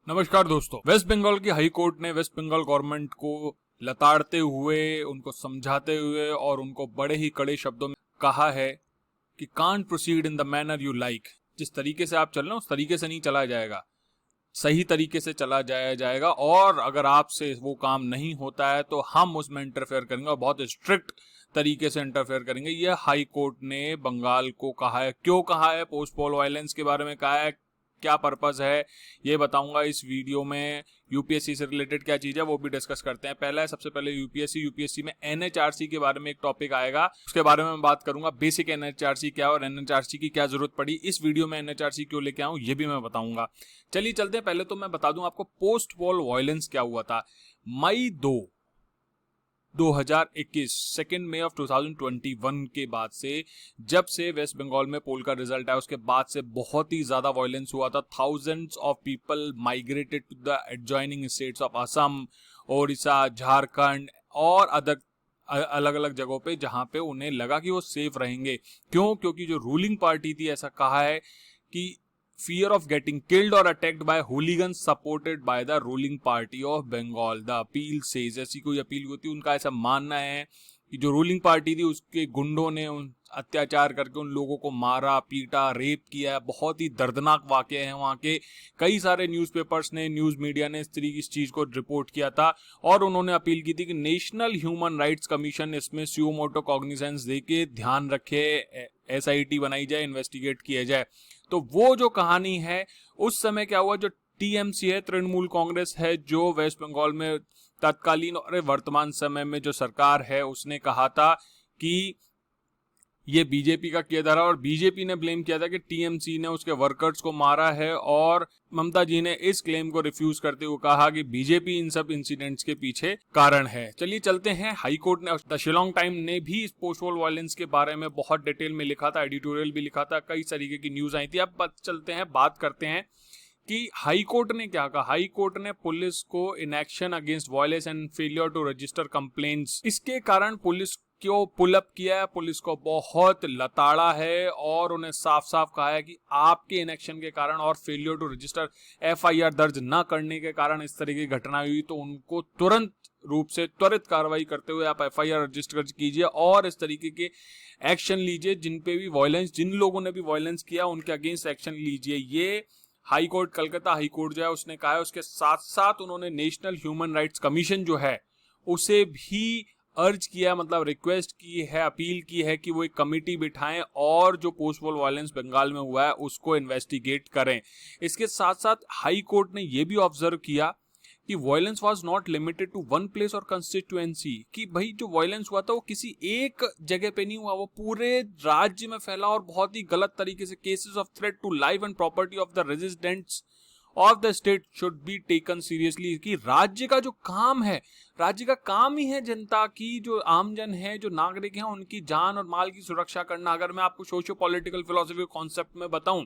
नमस्कार दोस्तों। वेस्ट बंगाल की हाई कोर्ट ने वेस्ट बंगाल गवर्नमेंट को लताड़ते हुए, उनको समझाते हुए और उनको बड़े ही कड़े शब्दों में कहा है कि can't proceed in the manner you like. जिस तरीके से आप चल रहे हो उस तरीके से नहीं चला जाएगा, सही तरीके से चला जाएगा और अगर आपसे वो काम नहीं होता है तो हम उसमें इंटरफेयर करेंगे और बहुत स्ट्रिक्ट तरीके से इंटरफेयर करेंगे। यह हाई कोर्ट ने बंगाल को कहा है। क्यों कहा है? पोस्ट पोल वायलेंस के बारे में कहा है। क्या पर्पस है ये बताऊंगा इस वीडियो में। यूपीएससी से रिलेटेड क्या चीज है वो भी डिस्कस करते हैं। पहला है, सबसे पहले यूपीएससी में एनएचआरसी के बारे में एक टॉपिक आएगा, उसके बारे में मैं बात करूंगा। बेसिक एनएचआरसी क्या है और एनएचआरसी की क्या जरूरत पड़ी, इस वीडियो में एनएचआरसी क्यों लेके आऊं ये भी मैं बताऊंगा। चलिए चलते हैं। पहले तो मैं बता दूं आपको पोस्ट पोल वायलेंस क्या हुआ था। मई 2021 2 मई 2021 के बाद से, जब से वेस्ट बंगाल में पोल का रिजल्ट आया उसके बाद से बहुत ही ज्यादा वायलेंस हुआ था। Thousands of people migrated to the adjoining states of Assam, Odisha, Jharkhand और अदर अलग अलग जगहों पे जहां पे उन्हें लगा कि वो सेफ रहेंगे। क्यों? क्योंकि जो रूलिंग पार्टी थी, ऐसा कहा है कि fear of getting killed or attacked by hooligans supported by the ruling party of Bengal, the appeal says। ऐसी कोई अपील होती है, उनका ऐसा मानना है कि जो रूलिंग पार्टी थी उसके गुंडों ने उन अत्याचार करके उन लोगों को मारा, पीटा, रेप किया। बहुत ही दर्दनाक वाकये हैं वहाँ के। कई सारे न्यूज़पेपर्स ने, न्यूज़ मीडिया ने इस चीज़ को रिपोर्ट किया था और उन्होंने अपील की थी कि नेशनल ह्यूमन राइट्स कमीशन इसमें सुओ मोटो कॉग्निजेंस दे के ध्यान रखे, एसआईटी बनाई जाए, इन्वेस्टिगेट किया जाए। तो वो जो कहानी है, उस समय क्या हुआ, जो टीएमसी है, तृणमूल कांग्रेस है, जो वेस्ट बंगाल में तत्कालीन और वर्तमान समय में जो सरकार है, उसने कहा था कि ये बीजेपी का किया जा रहा है और बीजेपी ने ब्लेम किया था कि टीएमसी ने उसके वर्कर्स को मारा है और ममता जी ने इस क्लेम को रिफ्यूज करते हुए कहा कि बीजेपी इन सब इंसिडेंट्स के पीछे कारण है। चलिए चलते हैं। हाई कोर्ट ने, द शिलोंग टाइम ने भी इस पोस्ट पोल वायलेंस के बारे में बहुत डिटेल में लिखा था, एडिटोरियल भी लिखा था, कई तरीके की न्यूज आई थी। अब चलते हैं, बात करते हैं कि हाई कोर्ट ने क्या कहा। हाई कोर्ट ने पुलिस को inaction against violence and failure to register complaints, इसके कारण पुलिस क्यों पुल अप किया है, पुलिस को बहुत लताड़ा है और उन्हें साफ साफ कहा है कि आपके इनएक्शन के कारण और फेलियर टू रजिस्टर, एफआईआर दर्ज न करने के कारण इस तरह की घटना हुई, तो उनको तुरंत रूप से त्वरित कार्रवाई करते हुए आप एफआईआर रजिस्टर कीजिए और इस तरीके के एक्शन लीजिए। जिन पे भी वायलेंस, जिन लोगों ने भी वायलेंस किया उनके अगेंस्ट एक्शन लीजिए। ये high court, Calcutta high court जो है उसने कहा है। उसके साथ साथ उन्होंने नेशनल ह्यूमन राइट्स कमीशन जो है उसे भी अर्ज किया, मतलब रिक्वेस्ट की है, अपील की है कि वो एक कमेटी बिठाएं और जो पोस्ट पोल वायलेंस बंगाल में हुआ है उसको इन्वेस्टिगेट करें। इसके साथ साथ हाई कोर्ट ने यह भी ऑब्जर्व किया कि violence was not limited to one place और कंस्टिट्यूएंसी, कि भाई जो वायलेंस हुआ था वो किसी एक जगह पे नहीं हुआ, वो पूरे राज्य में फैला और बहुत ही गलत तरीके से। Cases of threat to life and property of the residents of the state should be taken seriously, कि राज्य का जो काम है, राज्य का काम ही है जनता की, जो आमजन है, जो नागरिक हैं, उनकी जान और माल की सुरक्षा करना। अगर मैं आपको सोशियो पॉलिटिकल फिलोसफी कॉन्सेप्ट में बताऊं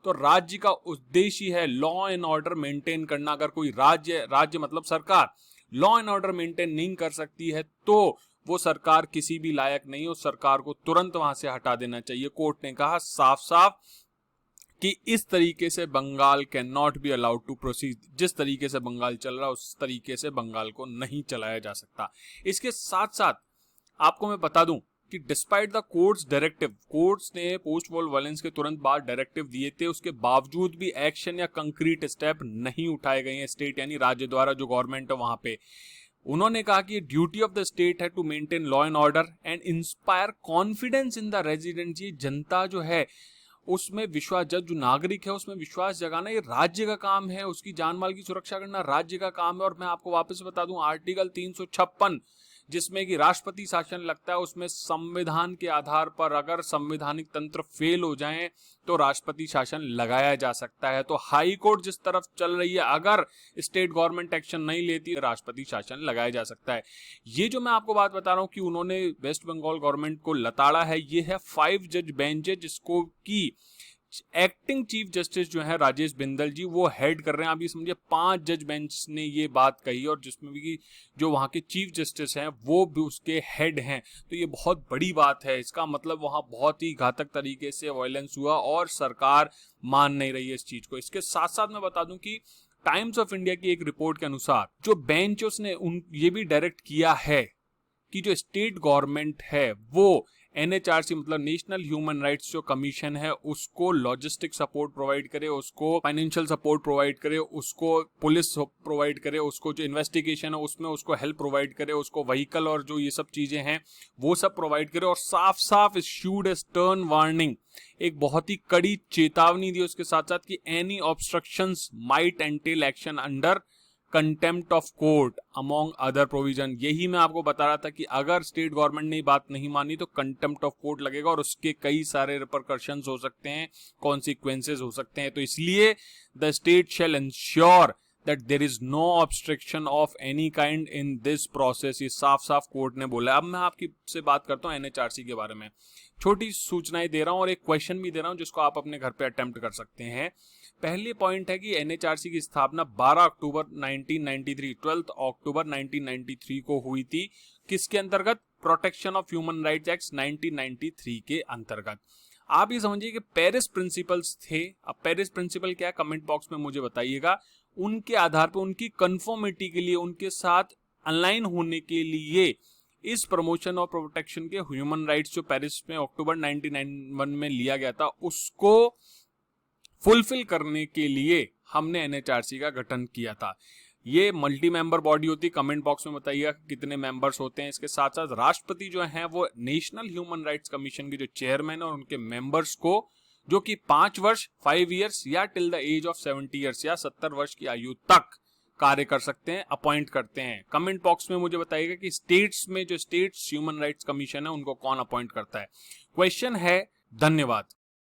तो राज्य का उद्देश्य है लॉ एंड ऑर्डर मेंटेन करना। अगर कोई राज्य मतलब सरकार लॉ एंड ऑर्डर मेंटेन नहीं कर सकती है तो वो सरकार किसी भी लायक नहीं, उस सरकार को तुरंत वहां से हटा देना चाहिए। कोर्ट ने कहा साफ साफ कि इस तरीके से Bengal can not be allowed to proceed. जिस तरीके से बंगाल चल रहा है उस तरीके से बंगाल को नहीं चलाया जा सकता। इसके साथ साथ आपको मैं बता दूं कि despite the courts directive, courts ने पोस्ट पोल वायलेंस के तुरंत बाद डायरेक्टिव दिए थे, उसके बावजूद भी एक्शन या कंक्रीट स्टेप नहीं उठाए गए हैं स्टेट यानी राज्य द्वारा, जो गवर्नमेंट है वहां पे। उन्होंने कहा कि ड्यूटी ऑफ द स्टेट है to maintain law and order and inspire confidence in the residents. ये जनता जो है उसमें विश्वास, जो नागरिक है उसमें विश्वास जगाना ये राज्य का काम है, उसकी जान माल की सुरक्षा करना राज्य का काम है। और मैं आपको वापस बता दूं, आर्टिकल 356 जिसमें कि राष्ट्रपति शासन लगता है, उसमें संविधान के आधार पर अगर संवैधानिक तंत्र फेल हो जाए तो राष्ट्रपति शासन लगाया जा सकता है। तो हाई कोर्ट जिस तरफ चल रही है, अगर स्टेट गवर्नमेंट एक्शन नहीं लेती राष्ट्रपति शासन लगाया जा सकता है। ये जो मैं आपको बात बता रहा हूं कि उन्होंने वेस्ट बंगाल गवर्नमेंट को लताड़ा है, ये है 5 जज बेंच है जिसको की एक्टिंग चीफ जस्टिस जो है राजेश बिंदल जी वो हेड कर रहे हैं। आप ये समझिए 5 जज बेंच ने ये बात कही और जिसमें भी जो वहां के चीफ जस्टिस हैं वो भी उसके हेड हैं। तो ये बहुत बड़ी बात है। इसका मतलब वहां बहुत ही घातक तरीके से वायलेंस हुआ और सरकार मान नहीं रही है इस चीज को। इसके साथ साथ मैं बता दूं कि टाइम्स ऑफ इंडिया की एक रिपोर्ट के अनुसार जो बेंच उसने ये भी डायरेक्ट किया है कि जो स्टेट गवर्नमेंट है वो एनएचआरसी मतलब नेशनल ह्यूमन राइट्स जो कमीशन है उसको लॉजिस्टिक सपोर्ट प्रोवाइड करे, उसको फाइनेंशियल सपोर्ट प्रोवाइड करे, उसको पुलिस प्रोवाइड करे, उसको जो इन्वेस्टिगेशन है उसमें उसको हेल्प प्रोवाइड करे, उसको व्हीकल और जो ये सब चीजें हैं वो सब प्रोवाइड करे, और साफ साफ इश्यूड ए स्टर्न वार्निंग, एक बहुत ही कड़ी चेतावनी दी उसके साथ साथ कि any obstructions might entail action under contempt of court among other provision. यही मैं आपको बता रहा था कि अगर स्टेट गवर्नमेंट ने बात नहीं मानी तो कंटेम्प्ट ऑफ कोर्ट लगेगा और उसके कई सारे रिपरकशंस हो सकते हैं, कॉन्सिक्वेंसेज हो सकते हैं। तो इसलिए the state shall ensure that there is no obstruction of any kind in this process. ये साफ साफ कोर्ट ने बोला। अब मैं आपकी से बात करता हूं एनएचआरसी के बारे में। छोटी सूचनाएं दे रहा हूं और एक क्वेश्चन भी दे रहा हूं जिसको आप अपने घर पे अटेम्प्ट कर सकते हैं। पहली पॉइंट है कि एनएचआरसी की स्थापना 12 अक्टूबर 1993 12 अक्टूबर 1993 को हुई थी। किसके अंतर्गत? Protection of human rights act 1993 के अंतर्गत। आप ये समझिए कि पेरिस प्रिंसिपल्स थे। अब पेरिस प्रिंसिपल क्या है, कमेंट बॉक्स में मुझे बताइएगा। उनके आधार पर उनकी कंफर्मिटी के लिए, उनके साथ अलाइन होने के लिए इस प्रमोशन और प्रोटेक्शन के ह्यूमन राइट्स जो पेरिस में अक्टूबर 1991 में लिया गया था उसको फुलफिल करने के लिए हमने एनएचआरसी का गठन किया था। ये मल्टी मेंबर बॉडी होती है। कमेंट बॉक्स में बताइएगा कितने मेंबर्स होते हैं। इसके साथ साथ राष्ट्रपति जो हैं वो नेशनल ह्यूमन राइट्स कमीशन के जो चेयरमैन और उनके मेंबर्स को, जो कि 5 वर्ष 5 ईयर्स या till the age of 70 years या 70 वर्ष की आयु तक कार्य कर सकते हैं, अपॉइंट करते हैं। कमेंट बॉक्स में मुझे बताइएगा कि स्टेट्स में जो स्टेट्स ह्यूमन राइट्स कमीशन है उनको कौन अपॉइंट करता है। क्वेश्चन है। धन्यवाद।